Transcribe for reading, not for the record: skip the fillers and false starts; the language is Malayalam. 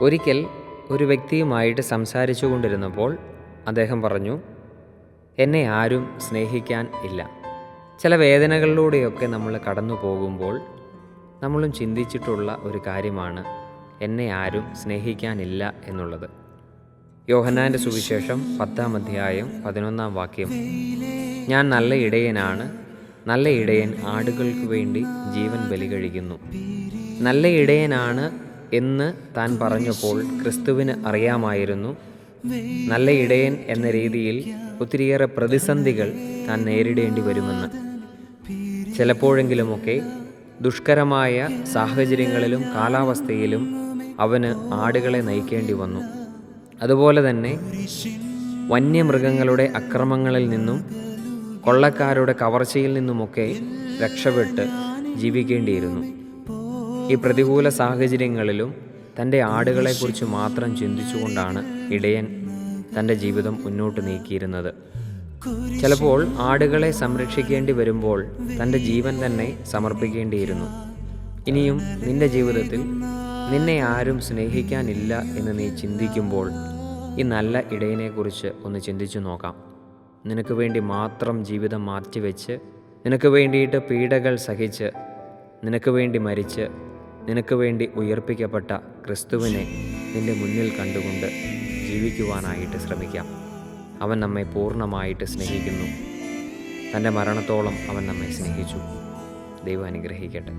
ഒരിക്കൽ ഒരു വ്യക്തിയുമായിട്ട് സംസാരിച്ചു കൊണ്ടിരുന്നപ്പോൾ അദ്ദേഹം പറഞ്ഞു, എന്നെ ആരും സ്നേഹിക്കാൻ ഇല്ല. ചില വേദനകളിലൂടെയൊക്കെ നമ്മൾ കടന്നു പോകുമ്പോൾ നമ്മളും ചിന്തിച്ചിട്ടുള്ള ഒരു കാര്യമാണ് എന്നെ ആരും സ്നേഹിക്കാനില്ല എന്നുള്ളത്. യോഹന്നാൻ്റെ സുവിശേഷം 10-ാം അധ്യായം 11-ാം വാക്യം, ഞാൻ നല്ല ഇടയനാണ്, നല്ല ഇടയൻ ആടുകൾക്ക് വേണ്ടി ജീവൻ ബലി കഴിക്കുന്നു. നല്ല ഇടയനാണ് എന്ന് താൻ പറഞ്ഞപ്പോൾ ക്രിസ്തുവിന് അറിയാമായിരുന്നു നല്ല ഇടയൻ എന്ന രീതിയിൽ ഒത്തിരിയേറെ പ്രതിസന്ധികൾ താൻ നേരിടേണ്ടി വരുമെന്ന്. ചിലപ്പോഴെങ്കിലുമൊക്കെ ദുഷ്കരമായ സാഹചര്യങ്ങളിലും കാലാവസ്ഥയിലും അവന് ആടുകളെ നയിക്കേണ്ടി വന്നു. അതുപോലെ തന്നെ വന്യമൃഗങ്ങളുടെ അക്രമങ്ങളിൽ നിന്നും കൊള്ളക്കാരുടെ കവർച്ചയിൽ നിന്നുമൊക്കെ രക്ഷപ്പെട്ട് ജീവിക്കേണ്ടിയിരുന്നു. ഈ പ്രതികൂല സാഹചര്യങ്ങളിലും തൻ്റെ ആടുകളെക്കുറിച്ച് മാത്രം ചിന്തിച്ചുകൊണ്ടാണ് ഇടയൻ തൻ്റെ ജീവിതം മുന്നോട്ട് നീക്കിയിരുന്നത്. ചിലപ്പോൾ ആടുകളെ സംരക്ഷിക്കേണ്ടി വരുമ്പോൾ തൻ്റെ ജീവൻ തന്നെ സമർപ്പിക്കേണ്ടിയിരുന്നു. ഇനിയും നിൻ്റെ ജീവിതത്തിൽ നിന്നെ ആരും സ്നേഹിക്കാനില്ല എന്ന് നീ ചിന്തിക്കുമ്പോൾ ഈ നല്ല ഇടയനെക്കുറിച്ച് ഒന്ന് ചിന്തിച്ചു നോക്കാം. നിനക്ക് വേണ്ടി മാത്രം ജീവിതം മാറ്റിവെച്ച്, നിനക്ക് വേണ്ടിയിട്ട് പീഡകൾ സഹിച്ച്, നിനക്ക് വേണ്ടി മരിച്ച്, നിനക്ക് വേണ്ടി ഉയർപ്പിക്കപ്പെട്ട ക്രിസ്തുവിനെ നിൻ്റെ മുന്നിൽ കണ്ടുകൊണ്ട് ജീവിക്കുവാനായിട്ട് ശ്രമിക്കാം. അവൻ നമ്മെ പൂർണ്ണമായിട്ട് സ്നേഹിക്കുന്നു. തൻ്റെ മരണത്തോളം അവൻ നമ്മെ സ്നേഹിച്ചു. ദൈവം അനുഗ്രഹിക്കട്ടെ.